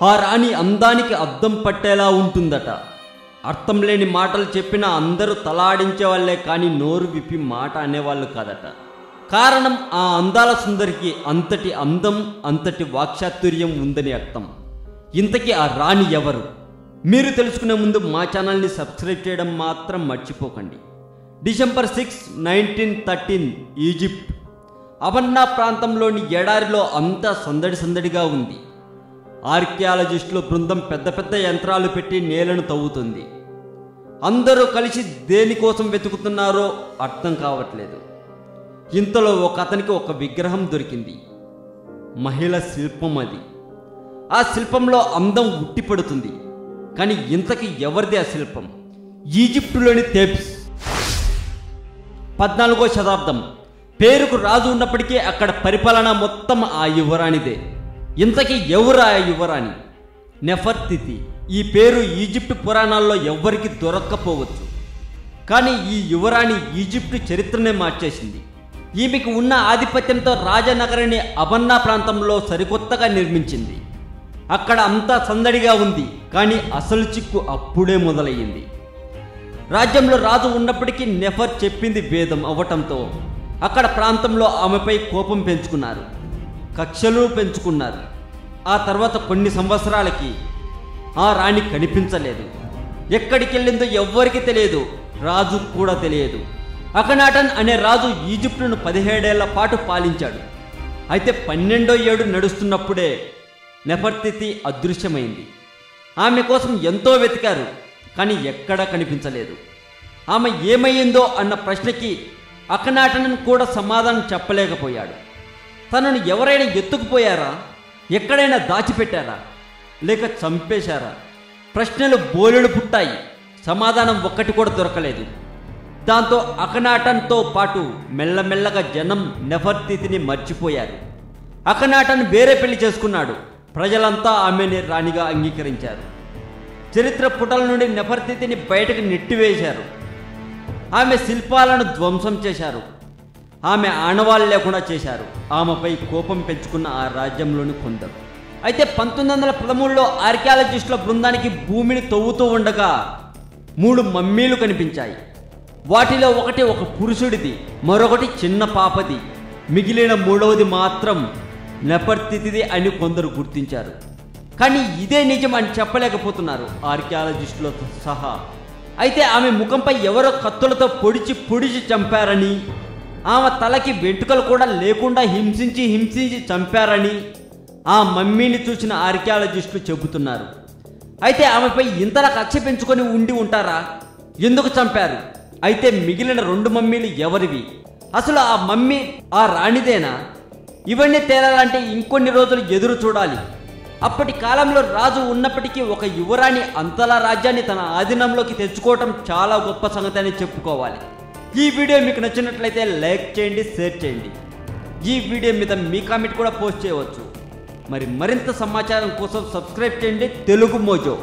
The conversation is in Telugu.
ఆ రాణి అందానికి అద్దం పట్టేలా ఉంటుందట. అర్థం లేని మాటలు చెప్పినా అందరూ తలాడించే వాళ్ళే కానీ నోరు విప్పి మాట అనేవాళ్ళు కాదట. కారణం ఆ అందాల సుందరికి అంతటి అందం, అంతటి వాక్చాతుర్యం ఉందని అర్థం. ఇంతకీ ఆ రాణి ఎవరు? మీరు తెలుసుకునే ముందు మా ఛానల్ని సబ్స్క్రైబ్ చేయడం మాత్రం మర్చిపోకండి. డిసెంబర్ 6, 1913 ఈజిప్ట్ అవన్నా ప్రాంతంలోని ఎడారిలో అంతా సందడి సందడిగా ఉంది. ఆర్కియాలజిస్టుల బృందం పెద్ద పెద్ద యంత్రాలు పెట్టి నేలను తవ్వుతుంది. అందరూ కలిసి దేనికోసం వెతుకుతున్నారో అర్థం కావట్లేదు. ఇంతలో ఒక అతనికి ఒక విగ్రహం దొరికింది. మహిళ శిల్పం అది. ఆ శిల్పంలో అందం ఉట్టిపడుతుంది. కానీ ఇంతకీ ఎవరిది ఆ శిల్పం? ఈజిప్టులోని థెబ్స్. 14వ శతాబ్దం. పేరుకు రాజు ఉన్నప్పటికీ అక్కడ పరిపాలన మొత్తం ఆ యువరాణిదే. ఇంతకీ ఎవరు ఆ యువరాణి? నెఫర్తితి. ఈ పేరు ఈజిప్టు పురాణాల్లో ఎవ్వరికి దొరక్కపోవచ్చు. కానీ ఈ యువరాణి ఈజిప్టు చరిత్రనే మార్చేసింది. ఈమెకు ఉన్న ఆధిపత్యంతో రాజనగరిని అవన్నా ప్రాంతంలో సరికొత్తగా నిర్మించింది. అక్కడ అంతా సందడిగా ఉంది. కానీ అసలు చిక్కు అప్పుడే మొదలయ్యింది. రాజ్యంలో రాజు ఉన్నప్పటికీ నెఫర్ చెప్పింది వేదం అవ్వటంతో అక్కడ ప్రాంతంలో ఆమెపై కోపం పెంచుకున్నారు, కక్షలు పెంచుకున్నారు. ఆ తర్వాత కొన్ని సంవత్సరాలకి ఆ రాణి కనిపించలేదు. ఎక్కడికి వెళ్ళిందో ఎవ్వరికి తెలియదు, రాజు కూడా తెలియదు. అఖనాటన్ అనే రాజు ఈజిప్టును 17 ఏళ్ల పాటు పాలించాడు. అయితే 12వ ఏడు నడుస్తున్నప్పుడే నెఫర్తితి అదృశ్యమైంది. ఆమె కోసం ఎంతో వెతికారు, కానీ ఎక్కడా కనిపించలేదు. ఆమె ఏమయ్యిందో అన్న ప్రశ్నకి అఖనాటన్ కూడా సమాధానం చెప్పలేకపోయాడు. తనను ఎవరైనా ఎత్తుకుపోయారా, ఎక్కడైనా దాచిపెట్టారా, లేక చంపేశారా? ప్రశ్నలు బోలెడు పుట్టాయి. సమాధానం ఒక్కటి కూడా దొరకలేదు. దాంతో అఖనాటన్తో పాటు మెల్లమెల్లగా జనం నెఫర్తితిని మర్చిపోయారు. అఖనాటన్ వేరే పెళ్లి చేసుకున్నాడు. ప్రజలంతా ఆమెని రాణిగా అంగీకరించారు. చరిత్ర పుటల నుండి నెఫర్తితిని బయటకు నెట్టివేశారు. ఆమె శిల్పాలను ధ్వంసం చేశారు. ఆమె ఆనవాళ్ళు లేకుండా చేశారు. ఆమెపై కోపం పెంచుకున్న ఆ రాజ్యంలోని కొందరు. అయితే 1913లో ఆర్కియాలజిస్టుల బృందానికి భూమిని తవ్వుతూ ఉండగా 3 మమ్మీలు కనిపించాయి. వాటిలో ఒకటి ఒక పురుషుడిది, మరొకటి చిన్న పాపది. మిగిలిన 3వది మాత్రం నెఫర్తితిది అని కొందరు గుర్తించారు. కానీ ఇదే నిజం అని చెప్పలేకపోతున్నారు ఆర్కియాలజిస్టులతో సహా. అయితే ఆమె ముఖంపై ఎవరో కత్తులతో పొడిచి చంపారని, ఆమె తలకి వెంట్రుకలు కూడా లేకుండా హింసించి చంపారని ఆ మమ్మీని చూసిన ఆర్కియాలజిస్టులు చెబుతున్నారు. అయితే ఆమెపై ఇంతలా కక్ష పెంచుకొని ఉండి ఉంటారా? ఎందుకు చంపారు? అయితే మిగిలిన 2 మమ్మీలు ఎవరివి? అసలు ఆ మమ్మీ ఆ రాణిదేనా? ఇవన్నీ తేలాలంటే ఇంకొన్ని రోజులు ఎదురు చూడాలి. అప్పటి కాలంలో రాజు ఉన్నప్పటికీ ఒక యువరాణి అంతలా రాజ్యాన్ని తన ఆధీనంలోకి తెచ్చుకోవటం చాలా గొప్ప సంగతి అని చెప్పుకోవాలి. ఈ వీడియో మీకు నచ్చినట్లయితే లైక్ చేయండి, షేర్ చేయండి. ఈ వీడియో మీద మీ కామెంట్ కూడా పోస్ట్ చేయవచ్చు. మరింత సమాచారం కోసం సబ్స్క్రైబ్ చేయండి తెలుగు మోజో.